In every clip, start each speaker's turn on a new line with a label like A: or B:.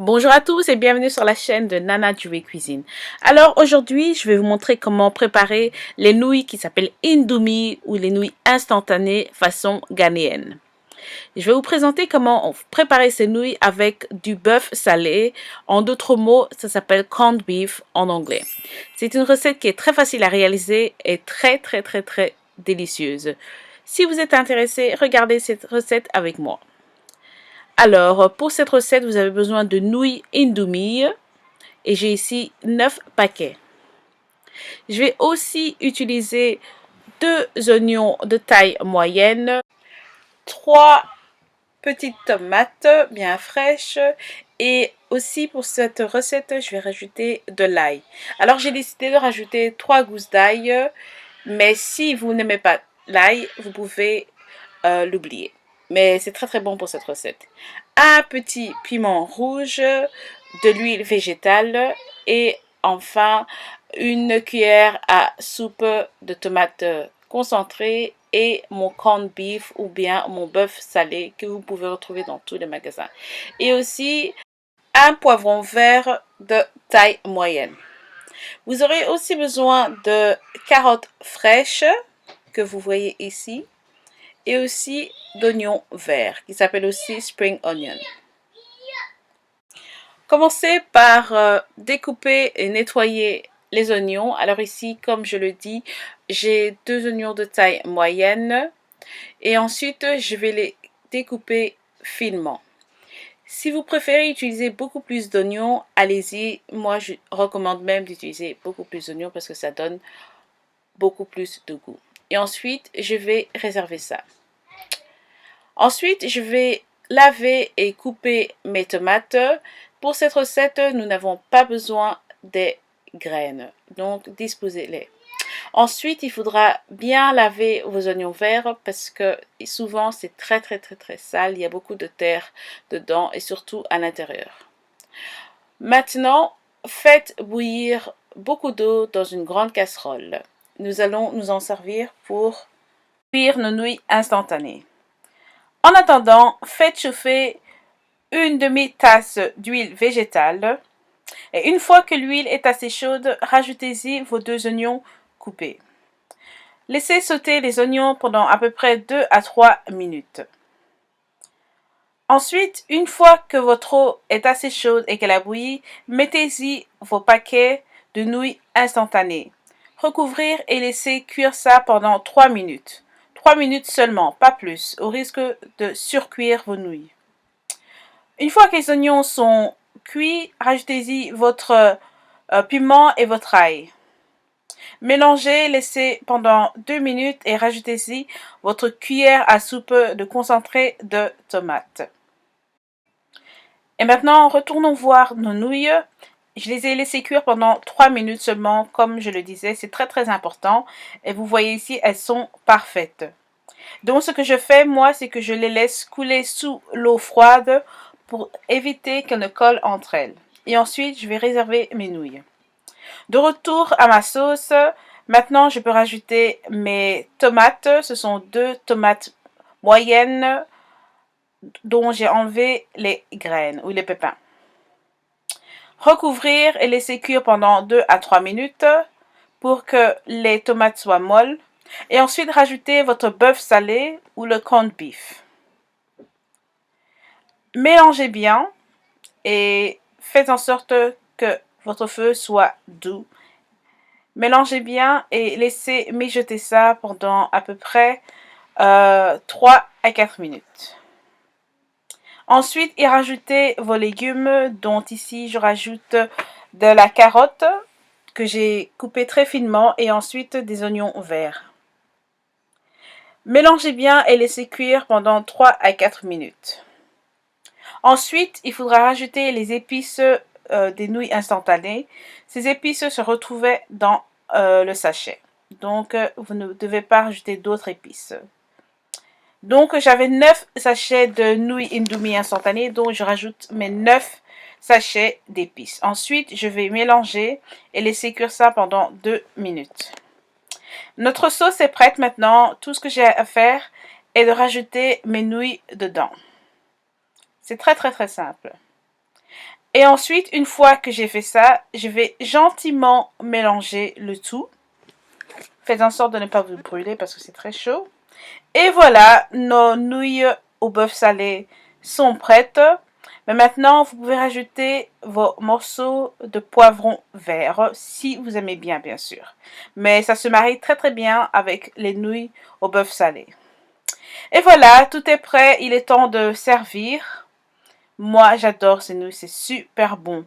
A: Bonjour à tous et bienvenue sur la chaîne de Nana Djoué Cuisine. Alors aujourd'hui, je vais vous montrer comment préparer les nouilles qui s'appellent Indomie ou les nouilles instantanées façon ghanéenne. Je vais vous présenter comment préparer ces nouilles avec du bœuf salé. En d'autres mots, ça s'appelle corned beef en anglais. C'est une recette qui est très facile à réaliser et très délicieuse. Si vous êtes intéressé, regardez cette recette avec moi. Alors, pour cette recette, vous avez besoin de nouilles Indomie et j'ai ici 9 paquets. Je vais aussi utiliser 2 oignons de taille moyenne, 3 petites tomates bien fraîches et aussi pour cette recette, je vais rajouter de l'ail. Alors, j'ai décidé de rajouter 3 gousses d'ail, mais si vous n'aimez pas l'ail, vous pouvez l'oublier. Mais c'est très bon pour cette recette. Un petit piment rouge, de l'huile végétale et enfin une cuillère à soupe de tomates concentrées et mon corned beef ou bien mon bœuf salé que vous pouvez retrouver dans tous les magasins. Et aussi un poivron vert de taille moyenne. Vous aurez aussi besoin de carottes fraîches que vous voyez ici et aussi d'oignons verts qui s'appellent aussi spring onion. Commencez par découper et nettoyer les oignons. Alors ici, comme je le dis, j'ai 2 oignons de taille moyenne et ensuite je vais les découper finement. Si vous préférez utiliser beaucoup plus d'oignons, allez-y. Moi, je recommande même d'utiliser beaucoup plus d'oignons parce que ça donne beaucoup plus de goût. Et ensuite, je vais réserver ça. Ensuite, je vais laver et couper mes tomates. Pour cette recette, nous n'avons pas besoin des graines, donc disposez-les. Ensuite, il faudra bien laver vos oignons verts parce que souvent c'est très sale, il y a beaucoup de terre dedans et surtout à l'intérieur. Maintenant, faites bouillir beaucoup d'eau dans une grande casserole. Nous allons nous en servir pour cuire nos nouilles instantanées. En attendant, faites chauffer une demi-tasse d'huile végétale et une fois que l'huile est assez chaude, rajoutez-y vos 2 oignons coupés. Laissez sauter les oignons pendant à peu près 2 à 3 minutes. Ensuite, une fois que votre eau est assez chaude et qu'elle a bouilli, mettez-y vos paquets de nouilles instantanées. Recouvrir et laisser cuire ça pendant 3 minutes. 3 minutes seulement, pas plus, au risque de surcuire vos nouilles. Une fois que les oignons sont cuits, rajoutez-y votre piment et votre ail. Mélangez, laissez pendant 2 minutes et rajoutez-y votre cuillère à soupe de concentré de tomate. Et maintenant, retournons voir nos nouilles. Je les ai laissées cuire pendant 3 minutes seulement, comme je le disais, c'est très important. Et vous voyez ici, elles sont parfaites. Donc, ce que je fais, moi, c'est que je les laisse couler sous l'eau froide pour éviter qu'elles ne collent entre elles. Et ensuite, je vais réserver mes nouilles. De retour à ma sauce, maintenant je peux rajouter mes tomates. Ce sont 2 tomates moyennes dont j'ai enlevé les graines ou les pépins. Recouvrir et laisser cuire pendant 2 à 3 minutes pour que les tomates soient molles. Et ensuite rajouter votre bœuf salé ou le corned beef. Mélangez bien et faites en sorte que votre feu soit doux. Mélangez bien et laissez mijoter ça pendant à peu près 3 à 4 minutes. Ensuite, y rajoutez vos légumes, dont ici je rajoute de la carotte que j'ai coupée très finement et ensuite des oignons verts. Mélangez bien et laissez cuire pendant 3 à 4 minutes. Ensuite, il faudra rajouter les épices des nouilles instantanées. Ces épices se retrouvaient dans le sachet. Donc, vous ne devez pas rajouter d'autres épices. Donc, j'avais 9 sachets de nouilles Indomie instantanées, donc je rajoute mes 9 sachets d'épices. Ensuite, je vais mélanger et laisser cuire ça pendant 2 minutes. Notre sauce est prête maintenant. Tout ce que j'ai à faire est de rajouter mes nouilles dedans. C'est très simple. Et ensuite, une fois que j'ai fait ça, je vais gentiment mélanger le tout. Faites en sorte de ne pas vous brûler parce que c'est très chaud. Et voilà, nos nouilles au bœuf salé sont prêtes. Mais maintenant, vous pouvez rajouter vos morceaux de poivron vert, si vous aimez bien, bien sûr. Mais ça se marie très très bien avec les nouilles au bœuf salé. Et voilà, tout est prêt, il est temps de servir. Moi, j'adore ces nouilles, c'est super bon.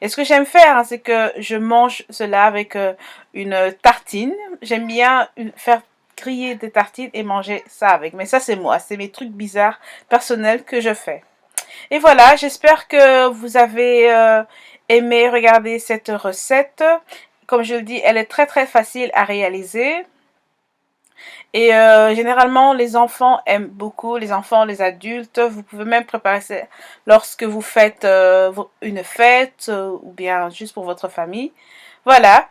A: Et ce que j'aime faire, hein, c'est que je mange cela avec une tartine. J'aime bien faire griller des tartines et manger ça avec. Mais ça, c'est moi, c'est mes trucs bizarres personnels que je fais. Et voilà, j'espère que vous avez aimé regarder cette recette. Comme je le dis, elle est très très facile à réaliser. Et généralement, les enfants aiment beaucoup, les enfants, les adultes. Vous pouvez même préparer ça lorsque vous faites une fête ou bien juste pour votre famille. Voilà.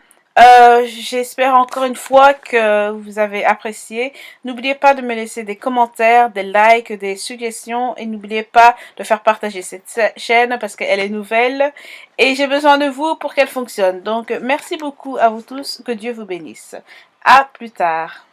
A: J'espère encore une fois que vous avez apprécié. N'oubliez pas de me laisser des commentaires, des likes, des suggestions et n'oubliez pas de faire partager cette chaîne parce qu'elle est nouvelle et j'ai besoin de vous pour qu'elle fonctionne. Donc, merci beaucoup à vous tous. Que Dieu vous bénisse. À plus tard.